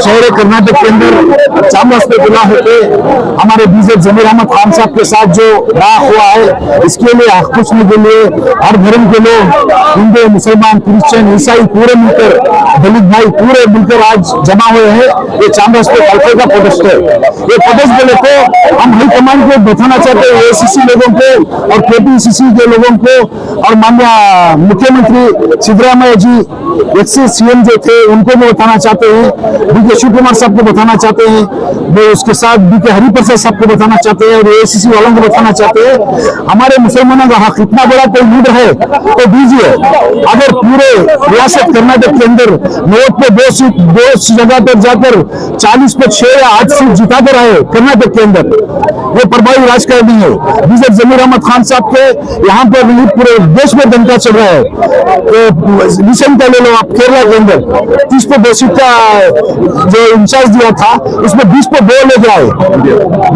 शहर कर्नाटक के अंदर चामराजपेटा होते हमारे बीजेपी जमीर अहमद खान साहब के साथ जो राह हुआ है, इसके लिए हक पूछने के लिए हर धर्म के लोग, हिंदू, मुसलमान, क्रिश्चियन, ईसाई पूरे मिलकर, दलित भाई पूरे मिलकर आज जमा हुए हैं। ये चामराजपेटा हल्के का प्रोटेस्ट है। ये प्रोटेस्ट बोले तो हम हाईकमान को बताना चाहते हैं, एसीसी लोगों को और केपीसीसी के लोगों को और माननीय मुख्यमंत्री सिद्धरामैया जी एक्स सीएम जो थे उनको भी बताना चाहते हैं, डीके शिव कुमार साहब को बताना चाहते हैं, वो उसके साथ डीके हरिप्रसाद साहब को बताना चाहते हैं और एसीसी वालों को बताना चाहते हैं। हमारे मुसलमानों का हक इतना बड़ा कोई लीडर है तो दीजिए। अगर पूरे रियासत कर्नाटक के अंदर नोट पे दो जगह पर जाकर 40 पे 6 या 8 सीट जिता कर आए कर्नाटक के अंदर, वो प्रभावी राजकारणी है। बीजेपी जमीर अहमद खान साहब के यहाँ पर पूरे देश में दंगा चल रहा है। रिसेंट ले लो आप, केरला के अंदर 30 पे 2 सीट का जो इंचार्ज दिया था उसमें 20 पे 2 ले गए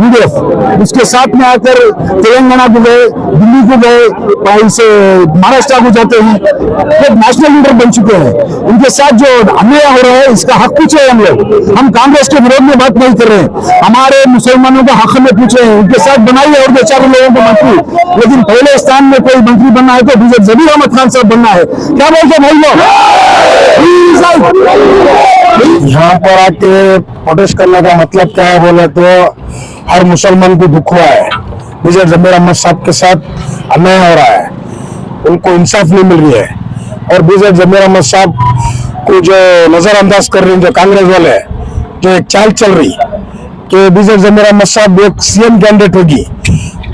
यूडीएफ। उसके साथ में आकर तेलंगाना को गए, दिल्ली को गए, इसे महाराष्ट्र को जाते हैं, तो नेशनल लीडर बन चुके हैं। उनके साथ जो अन्याय हो रहा है इसका हक पूछे हम लोग। हम कांग्रेस के विरोध में बात नहीं कर रहे हैं, हमारे मुसलमानों का हक में पूछे हैं। उनके साथ बनाइए और 2-4 लोगों को मंत्री, लेकिन पहले स्थान में कोई मंत्री बनना है तो बीजेपी जमीर अहमद खान साहब बनना है। क्या बोलते भाई लोग? यहाँ पर आके प्रोटेस्ट करने का मतलब क्या है बोले तो हर मुसलमान को दुख हुआ है। बीजेपी जमीर अहमद साहब के साथ अन्याय हो रहा है, उनको इंसाफ नहीं मिल रही है और बीजेपी जमीर अहमद साहब को जो नजरअंदाज कर रही है जो कांग्रेस वाले, जो एक चाल चल रही कि बीजेपी जमीर अहमद साहब एक सीएम कैंडिडेट होगी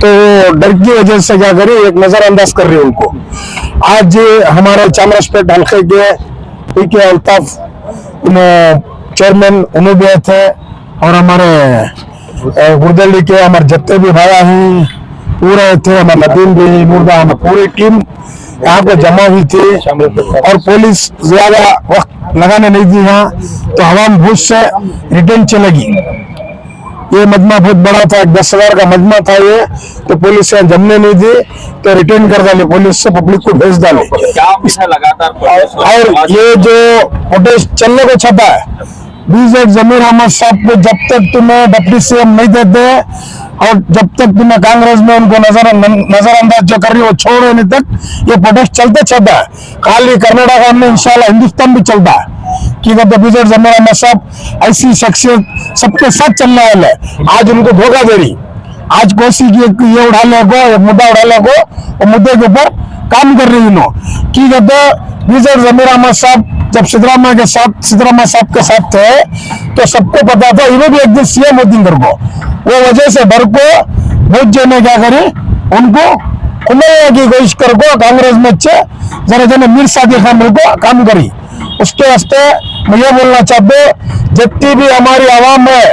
तो डर की वजह से क्या करी, एक नजरअंदाज कर रही है उनको। आज हमारे चामराजपेट हल्के के पीके अल्ताफ चेयरमैन उन्होंने भी थे और हमारे गुरदली के हमारे जितने भी भाई हैं पूरे थे, हमारे नदीम भी मुर्दा, हमारी पूरी टीम यहाँ पे जमा हुई थी और पुलिस ज्यादा वक्त लगाने नहीं दी यहाँ, तो हवाम भूज से रिटर्न चलेगी। ये मजमा बहुत बड़ा था, 10,000 का मजमा था ये, तो पुलिस से जमने नहीं दी तो रिटर्न कर डाले, पुलिस से पब्लिक को भेज डाले। लगातार और ये जो प्रोटेस्ट चलने को छपा है, बीजेपी जमीर अहमद साहब को जब तक तुम्हें डिप्टी सीएम नहीं देते और जब तक तुम्हें कांग्रेस में उनको नजरअंदाज जो कर रही है वो छोड़े नहीं तक ये प्रोटेस्ट चलते छपा है। खाली कर्नाटक में इंशाल्लाह हिंदुस्तान भी चलता है कि बीजेपी जमीर अहमद साहब ऐसी शख्सियत सबके साथ चलने वाले है। आज उनको धोखा दे रही, आज कोशिश की ये उड़ाने को, मुद्दा उड़ाने को, वो मुद्दे के ऊपर काम कर रही है कि बीजेपी जमीर अहमद साहब जब सिद्धरामैया साहब के साथ थे तो सबको पता था इन्हें भी एक दिन सीएम होती को, वो वजह से डर को भोज जी ने क्या करी, उनको खुले की कोशिश कर को कांग्रेस में अच्छे जरा जने मीर सादी खान को काम करी। उसके वास्ते मैं ये बोलना चाहते जितनी भी हमारी आवाम है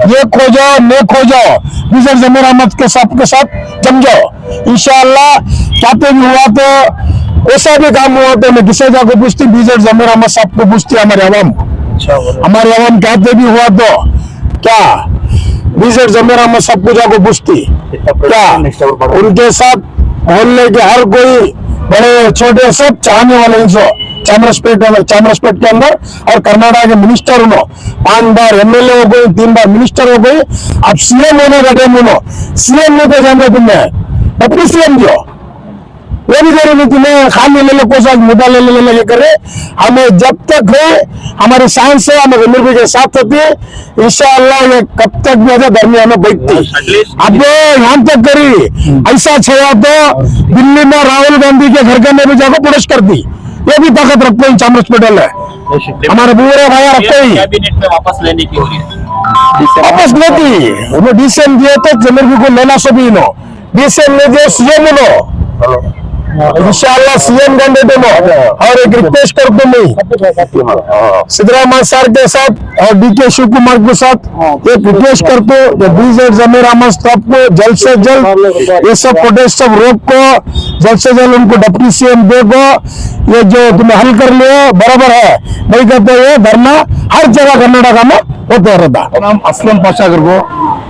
ये खो जाओ न खो जाओ, बीजेपी जमीर अहमद के साथ जम जाओ इंशाअल्लाह। चाहते भी हुआ तो ऐसा भी काम हुआ तो मैं किसी जगह को पूछती, बीजेपी जमीर अहमद साहब को पूछती हमारे आवाम कहते भी हुआ तो क्या बीजेपी जमीर अहमद साहब को जाकर पूछती क्या, उनके साथ मोहल्ले के हर कोई बड़े छोटे सब चाहने वाले इंसो चामराजपेट के अंदर और कर्नाटक के मिनिस्टर हो, 5 बार एमएलए हो गई, 3 बार मिनिस्टर हो गई, अब सीएम होने का टाइम हो, सीएम नहीं तो जान रहे तुमने अपनी सीएम जो वो भी जरूरी तुम्हें खाली ले लो कोसा मुद्दा ले लगे करे। हमें जब तक है हमारी साइंस से हमें गंभीर के साथ होती है इंशाअल्लाह, ये कब तक भी धर्मी हमें बैठती। अब यहाँ तक करी ऐसा छया तो दिल्ली में राहुल गांधी के घर में भी जाकर प्रोटेस्ट कर दी, ये भी ताकत रखते हैं चामराजपेट है हमारे पूरे भाई रखते ही कैबिनेट में वापस लेने की हो रही है, वापस लेती उन्हें डीसीएम दिए तो जमीर को लेना सभी नो, डीसीएम ने दिए सीएम लो इंशाअल्लाह सीएम कैंडिडेट हो। और एक रिक्वेस्ट करते मैं सिद्धरामैया सर के साथ और डीके शिव कुमार के साथ एक रिक्वेस्ट करते बीजेपी जमीर अहमद साहब को जल्द से जल्द ये सब प्रोटेस्ट सब रोक को जल्द से जल्द उनको डिप्टी सीएम दे को, ये जो तुम्हें हल कर लियो बराबर है नहीं कहते हुए धरना हर जगह कर्नाटक में होते रहता। नाम असलम पाशागर को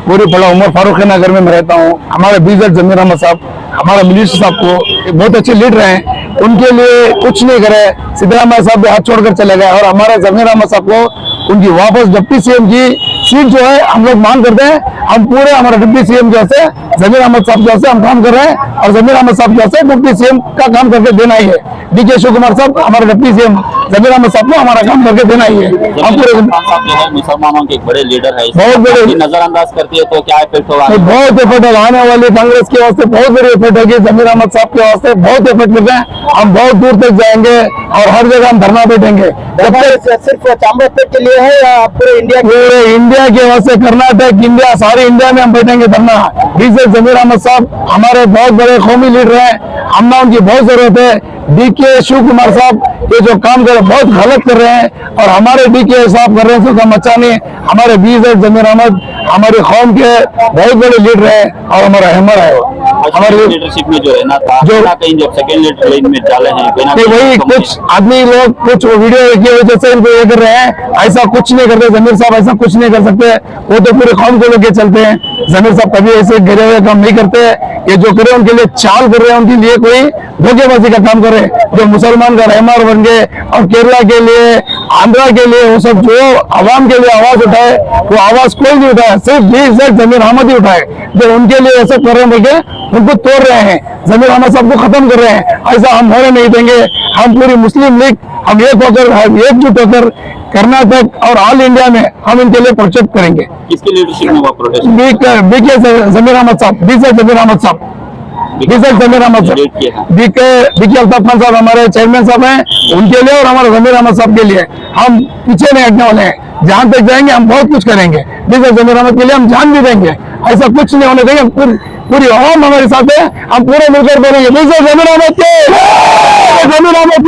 पूरी बड़ा उमर फारूक नगर में मैं रहता हूँ। हमारे बीजेपी जमीर अहमद साहब हमारे मिनिस्टर साहब को बहुत अच्छे लीडर हैं, उनके लिए कुछ नहीं करे, सिद्धरामैया साहब भी हाथ छोड़कर चले गए और हमारे जमीर अहमद साहब को उनकी वापस डिप्टी सीएम की सीट जो है हम लोग मांग करते हैं। हम पूरे हमारे डिप्टी सीएम जो है जमीर अहमद साहब जो है हम काम कर रहे हैं और जमीर अहमद साहब जो है डिप्टी सीएम का काम करके देना ही है। डीके शिव कुमार साहब हमारे डिप्टी सीएम जमीर अहमद साहब को हमारा काम करके देना ही है। हम पूरे खान साहब जो है मुसलमानों के एक बड़े लीडर है, बहुत बड़े नजरअंदाज करती है तो क्या इफेक्ट होगा? बहुत इफेक्ट होगा आने वाली कांग्रेस के वास्ते, बहुत बड़ी इफेक्ट होगी। जमीर अहमद साहब के वास्ते बहुत इफेक्ट मिल रहा है। हम बहुत दूर तक जाएंगे और हर जगह हम धरना बैठेंगे। जब तक सिर्फ चामराजपेट के लिए है या पूरे इंडिया के वास्ते, कर्नाटक इंडिया सारी इंडिया में हम बैठेंगे धरना। डीके जमीर अहमद साहब हमारे बहुत बड़े कौमी लीडर हैं, हमने उनकी बहुत जरूरत है। डीके शिव कुमार साहब ये जो काम कर रहे हैं बहुत गलत कर रहे हैं और हमारे डीके साहब कर रहे हैं सुल्तान मचानी, हमारे बीजेड जमीर अहमद हमारी कौम के बहुत बड़े लीडर है और हमारा हैमर है। हमारे लीडरशिप में जो है ना था जो कहीं जब सेकंड लीडर लाइन में डाले हैं वही कुछ आदमी लोग कुछ वीडियो की वजह से इनको ये कर रहे हैं। ऐसा कुछ नहीं करते जमीर साहब, ऐसा कुछ नहीं कर सकते। वो तो पूरे कौम को लेके चलते हैं। जमीर साहब कभी ऐसे गिरे हुए काम नहीं करते। ये जो करे उनके लिए चाल कर रहे हैं, उनके लिए कोई धोखेबाजी का काम कर रहे हैं। जो मुसलमान का रहमार बन गए और केरला के लिए, आंध्रा के लिए, वो सब जो आवाम के लिए आवाज उठाए वो आवाज कोई नहीं उठाया, सिर्फ जमीर अहमद ही उठाए। जो उनके लिए ऐसा कर रहे हैं बोल उनको तोड़ रहे हैं, जमीर अहमद साहब को खत्म कर रहे हैं। ऐसा हम होने नहीं देंगे। हम पूरी मुस्लिम लीग हम एक होकर एकजुट होकर कर्नाटक और ऑल इंडिया में हम इनके लिए प्रोटेस्ट करेंगे। किसकी लीडरशिप में हुआ प्रोटेस्ट? बीके जमीर अहमद साहब, बीजे जमीर अहमद साहब, बीजे जमीर अहमद साहब, बीके अल्ताफ खान साहब हमारे चेयरमैन साहब हैं, उनके लिए और हमारे जमीर अहमद साहब के लिए हम पीछे नहीं हटने वाले हैं। जहां तक जाएंगे हम बहुत कुछ करेंगे। बीजे जमीर अहमद के लिए हम जान भी देंगे। ऐसा कुछ नहीं होने देंगे। पूरी आवाम हमारे साथ है। हम पूरे मिलकर बोलेंगे बीजे जमीर अहमद के, जमीर अहमद